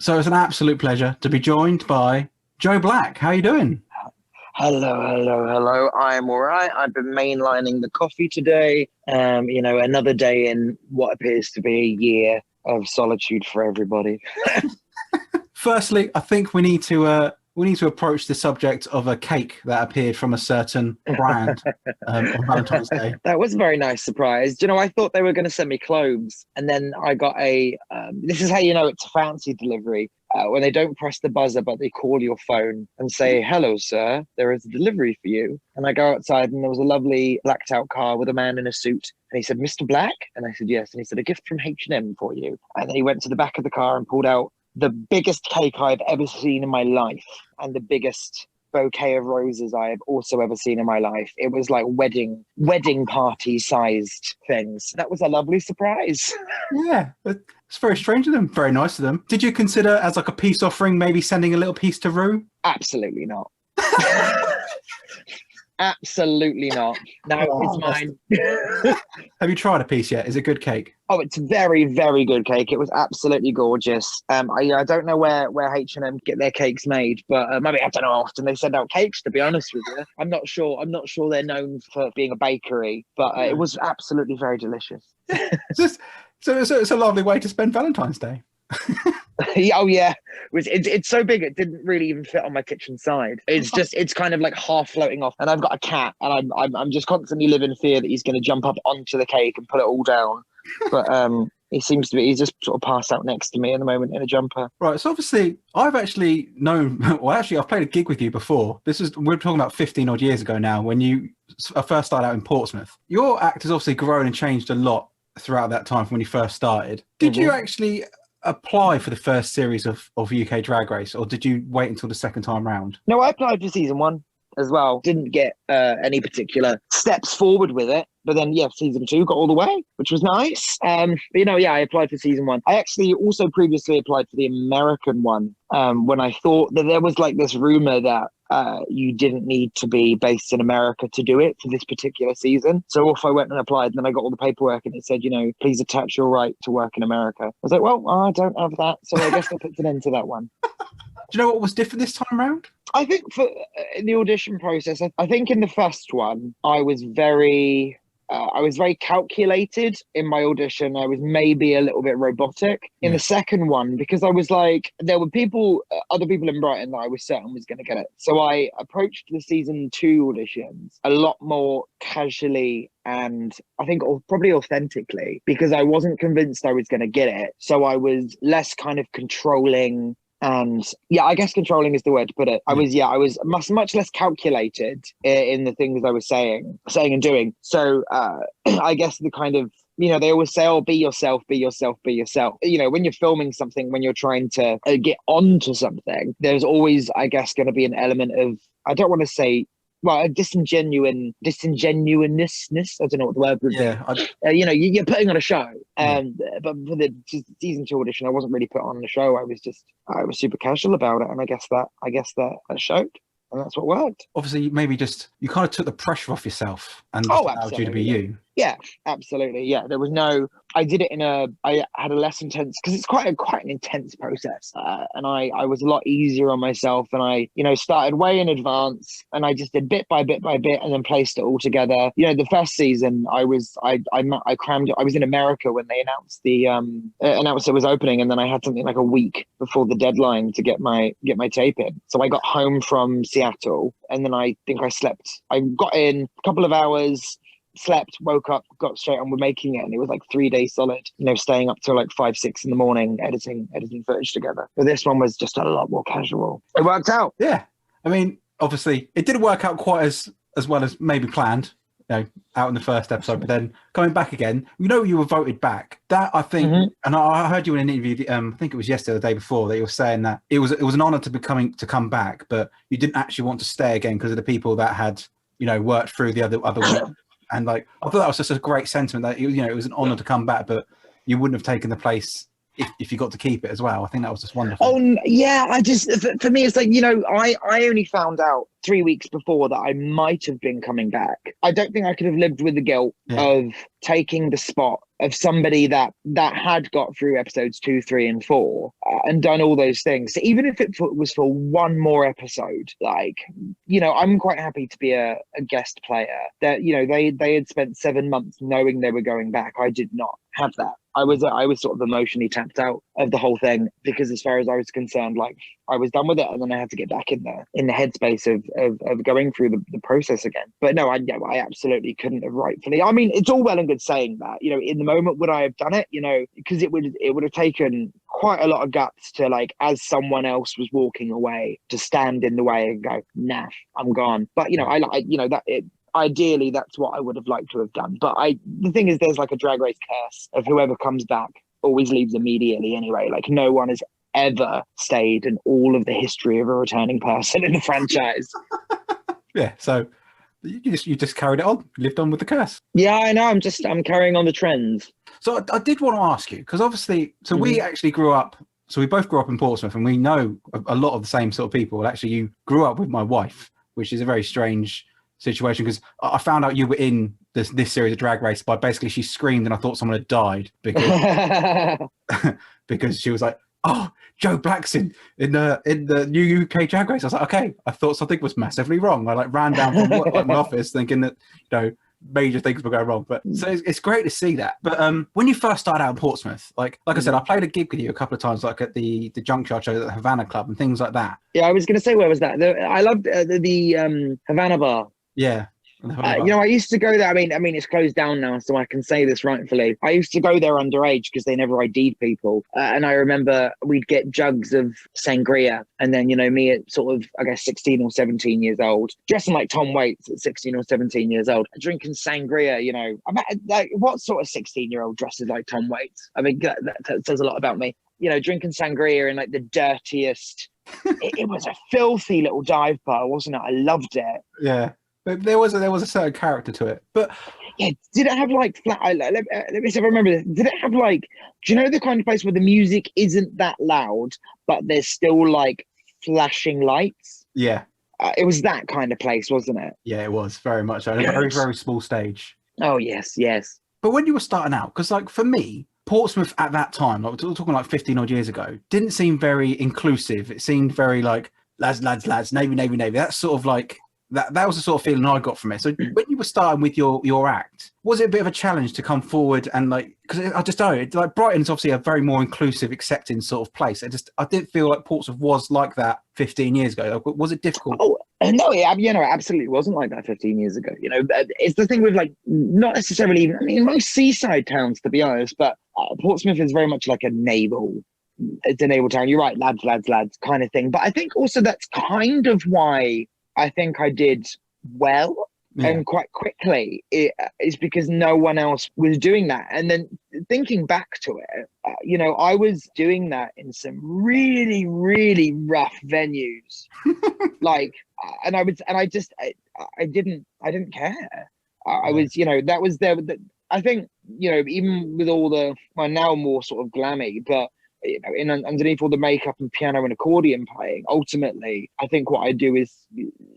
So it's an absolute pleasure to be joined by Joe Black. How are you doing? Hello, hello, hello. I'm all right. I've been mainlining the coffee today. Another day in what appears to be a year of solitude for everybody. Firstly, I think we need to approach the subject of a cake that appeared from a certain brand on Valentine's Day. That was a very nice surprise. Do you know, I thought they were going to send me cloves, and then I got this is how you know it's a fancy delivery. When they don't press the buzzer, but they call your phone and say, "Hello, sir, there is a delivery for you." And I go outside, and there was a lovely blacked out car with a man in a suit. And he said, "Mr. Black?" And I said, "Yes." And he said, "A gift from H&M for you." And then he went to the back of the car and pulled out the biggest cake I've ever seen in my life and the biggest bouquet of roses I have also ever seen in my life. It was like wedding party sized things. That was a lovely surprise. Yeah, it's very strange of them. Very nice of them. Did you consider as like a peace offering, maybe sending a little piece to Rue? Absolutely not. Absolutely not. No, it's mine. Have you tried a piece yet? Is it good cake? Oh, it's very, very good cake. It was absolutely gorgeous. I don't know where H&M get their cakes made, but maybe I don't know how often they send out cakes. To be honest with you, I'm not sure. I'm not sure they're known for being a bakery, but it was absolutely very delicious. So it's a lovely way to spend Valentine's Day. Oh yeah, it's so big it didn't really even fit on my kitchen side. It's kind of like half floating off, and I've got a cat, and I'm just constantly living in fear that he's going to jump up onto the cake and put it all down. But he's just sort of passed out next to me at the moment in a jumper. Right. So obviously, I've actually known. Well, actually, I've played a gig with you before. We're talking about 15 odd years ago now, when you first started out in Portsmouth. Your act has obviously grown and changed a lot throughout that time from when you first started. Did you actually apply for the first series of UK Drag Race, or did you wait until the second time round? No, I applied for season one as well. Didn't get any particular steps forward with it, but then season two got all the way, which was nice. I applied for season one. I actually also previously applied for the American one when I thought that there was like this rumor that you didn't need to be based in America to do it for this particular season. So off I went and applied, and then I got all the paperwork, and it said, please attach your right to work in America. I was like, well, I don't have that, so I guess I put an end to that one. Do you know what was different this time around? I think for the audition process, I think in the first one, I was very calculated in my audition. I was maybe a little bit robotic in the second one, because I was like, there were other people in Brighton that I was certain was going to get it. So I approached the season two auditions a lot more casually and I think probably authentically, because I wasn't convinced I was going to get it. So I was less kind of controlling. And I guess controlling is the word to put it. I was much less calculated in the things I was saying and doing. So I guess the kind of, they always say, oh, be yourself, be yourself, be yourself. When you're filming something, when you're trying to get onto something, there's always, I guess, going to be an element of, I don't want to say, well, a disingenuousness. I don't know what the word would be. You're putting on a show. But for the season two audition, I wasn't really put on the show. I was super casual about it, and I guess that showed, and that's what worked. Obviously, maybe just you kind of took the pressure off yourself and allowed you to be you. Yeah, absolutely. Yeah, there was no. I did it I had a less intense, because it's quite an intense process, and I was a lot easier on myself, and I started way in advance, and I just did bit by bit by bit, and then placed it all together. The first season I crammed it. I was in America when they announced it was opening, and then I had something like a week before the deadline to get my tape in. So I got home from Seattle, and then I think I slept. I got in a couple of hours. Slept, woke up, got straight on with making it, and it was like 3 days solid, staying up till like 5, 6 in the morning, editing footage together. But this one was just a lot more casual. It worked out. Yeah. I mean, obviously it didn't work out quite as well as maybe planned, out in the first episode, but then coming back again, you were voted back. That I think, and I heard you in an interview, I think it was yesterday or the day before, that you were saying that it was an honor to come back, but you didn't actually want to stay again because of the people that had, worked through the other week. And I thought that was just a great sentiment, that it was an honor to come back, but you wouldn't have taken the place if you got to keep it as well. I think that was just wonderful. Oh yeah, I just, for me, it's like, I only found out 3 weeks before that I might have been coming back. I don't think I could have lived with the guilt of taking the spot of somebody that had got through episodes 2, 3, and 4 and done all those things. So even if it was for one more episode, like, I'm quite happy to be a guest player. That, they had spent 7 months knowing they were going back. I did not have that. I was sort of emotionally tapped out of the whole thing, because as far as I was concerned, like, I was done with it, and then I had to get back in the headspace of going through the process again. But no, I absolutely couldn't have rightfully. I mean, it's all well and good saying that, in the moment, would I have done it? Because it would have taken quite a lot of guts to, like, as someone else was walking away, to stand in the way and go, nah, I'm gone. But ideally, that's what I would have liked to have done. But the thing is, there's like a Drag Race curse of whoever comes back always leaves immediately anyway. Like, no one has ever stayed in all of the history of a returning person in the franchise. Yeah, so you just carried it on, lived on with the curse. Yeah, I know. I'm carrying on the trends. So I did want to ask you, because obviously, we actually grew up. So we both grew up in Portsmouth, and we know a lot of the same sort of people. Actually, you grew up with my wife, which is a very strange situation, because I found out you were in this series of Drag Race by basically she screamed and I thought someone had died because because she was like, "Oh, Joe Black's in the new UK Drag Race." I was like, "Okay." I thought something was massively wrong. I like ran down from my office thinking that major things were going wrong. But so it's great to see that. But when you first started out in Portsmouth, like I said, I played a gig with you a couple of times, like at the Junkyard show at the Havana Club and things like that. Yeah, I was going to say, where was that? I loved the Havana Bar. Yeah. I used to go there. I mean, it's closed down now, so I can say this rightfully. I used to go there underage because they never ID'd people. And I remember we'd get jugs of sangria. And then, me at sort of, I guess, 16 or 17 years old, dressing like Tom Waits at 16 or 17 years old, drinking sangria, like, what sort of 16-year-old dresses like Tom Waits? I mean, that says a lot about me. Drinking sangria in like the dirtiest. It was a filthy little dive bar, wasn't it? I loved it. Yeah. But there was a certain character to it. But yeah, did it have like flat? Let me see if I remember this. Did it have like? Do you know the kind of place where the music isn't that loud, but there's still like flashing lights? Yeah, it was that kind of place, wasn't it? Yeah, it was very much. A very, very small stage. Oh yes. But when you were starting out, because like for me, Portsmouth at that time, like we're talking like 15 odd years ago, didn't seem very inclusive. It seemed very like lads, navy. That's sort of like. That was the sort of feeling I got from it. So when you were starting with your act, was it a bit of a challenge to come forward and like, because I just know like Brighton's obviously a very more inclusive, accepting sort of place. I didn't feel like Portsmouth was like that 15 years ago. Like, was it difficult? Oh no, it absolutely wasn't like that 15 years ago. It's the thing with like not necessarily. I mean, most seaside towns, to be honest, but Portsmouth is very much like a naval. It's a naval town. You're right, lads, kind of thing. But I think also that's kind of why I think I did well and quite quickly. It is because no one else was doing that. And then thinking back to it, I was doing that in some really, really rough venues. I didn't care. I was, that was there. I think, even with all the, well, now more sort of glammy, but underneath all the makeup and piano and accordion playing, ultimately, I think what I do is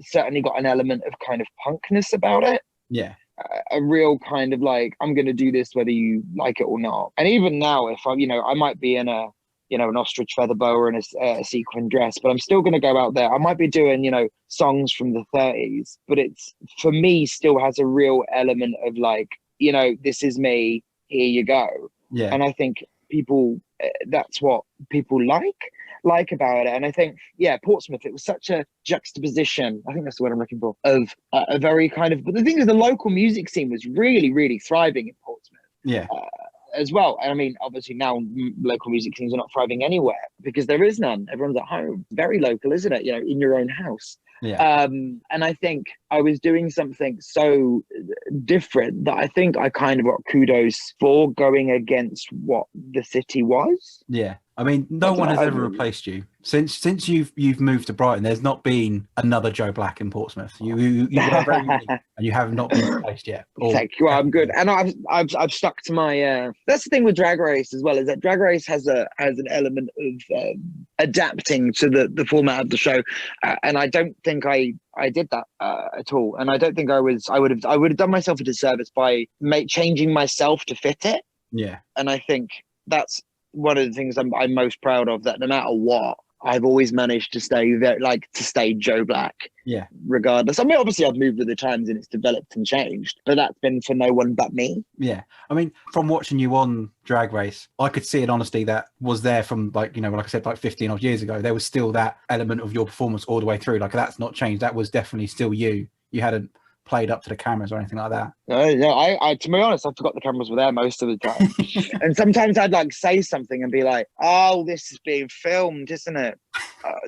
certainly got an element of kind of punkness about it. Yeah. A real kind of like, I'm going to do this whether you like it or not. And even now, if I might be in an ostrich feather boa and a sequin dress, but I'm still going to go out there. I might be doing, songs from the 30s, but it's, for me, still has a real element of like, this is me, here you go. Yeah. And I think that's what people like about it. And I think, Portsmouth, it was such a juxtaposition, I think that's the word I'm looking for, of a very kind of, but the thing is, the local music scene was really, really thriving in Portsmouth. Yeah. As well. And I mean, obviously now local music scenes are not thriving anywhere because there is none. Everyone's at home. Very local, isn't it? In your own house. Yeah. And I think I was doing something so different that I think I kind of got kudos for going against what the city was. Yeah. I mean, no one has ever replaced you Since you've moved to Brighton, there's not been another Joe Black in Portsmouth. You are very unique, and you have not been replaced yet. Thank you. I'm good, and I've stuck to my. That's the thing with Drag Race as well, is that Drag Race has an element of adapting to the format of the show, and I don't think I did that at all, and I don't think I would have done myself a disservice by changing myself to fit it. Yeah, and I think that's one of the things I'm most proud of, that no matter what, I've always managed to stay Joe Black. Yeah. Regardless. I mean, obviously I've moved with the times and it's developed and changed, but that's been for no one but me. Yeah. I mean, from watching you on Drag Race, I could see an honesty that was there from, like, you know, like I said, like 15 odd years ago. There was still that element of your performance all the way through. Like, that's not changed. That was definitely still you. You hadn't played up to the cameras or anything like that. No, I to be honest, I forgot the cameras were there most of the time. And sometimes I'd like say something and be like, oh, this is being filmed, isn't it?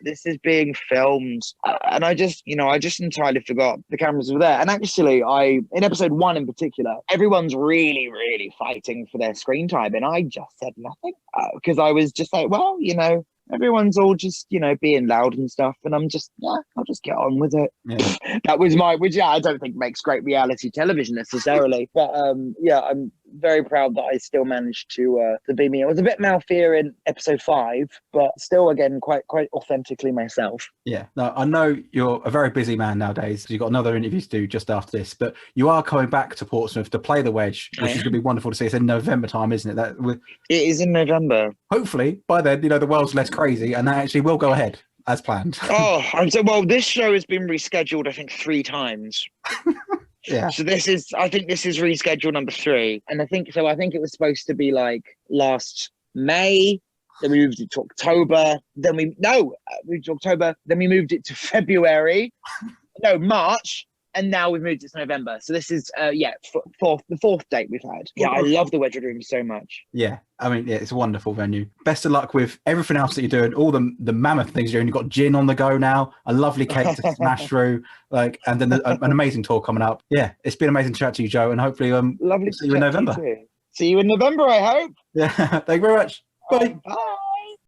This is being filmed. And I just entirely forgot the cameras were there. And actually, in episode 1 in particular, everyone's really, really fighting for their screen time. And I just said nothing because I was just like, well, you know, everyone's all just, you know, being loud and stuff. And I'm just, I'll just get on with it. Yeah. That was which I don't think makes great reality television necessarily. But I'm very proud that I still managed to be me. I was a bit Malfear in episode 5, but still, again, quite authentically myself. Yeah. No, I know you're a very busy man nowadays. You've got another interview to do just after this, but you are coming back to Portsmouth to play the wedge, which is going to be wonderful to see. It's in November time, isn't it? It is in November. Hopefully, by then, you know, the world's less crazy and that actually will go ahead as planned. Well, this show has been rescheduled, I think, 3 times. Yeah. So I think this is rescheduled number 3. And I think it was supposed to be like last May. Then we moved it to October. Then we moved to October. Then we moved it to February. No, March. And now we've moved it to November. So this is the 4th date we've had. Yeah, I love the Wedge Room so much. Yeah, I mean, yeah, it's a wonderful venue. Best of luck with everything else that you're doing, all the mammoth things you're doing. You've got gin on the go now, a lovely cake to smash through, and then an amazing tour coming up. Yeah, it's been amazing to chat to you, Joe, and hopefully lovely see you in November. See you in November, I hope. Yeah, thank you very much. Bye. Bye.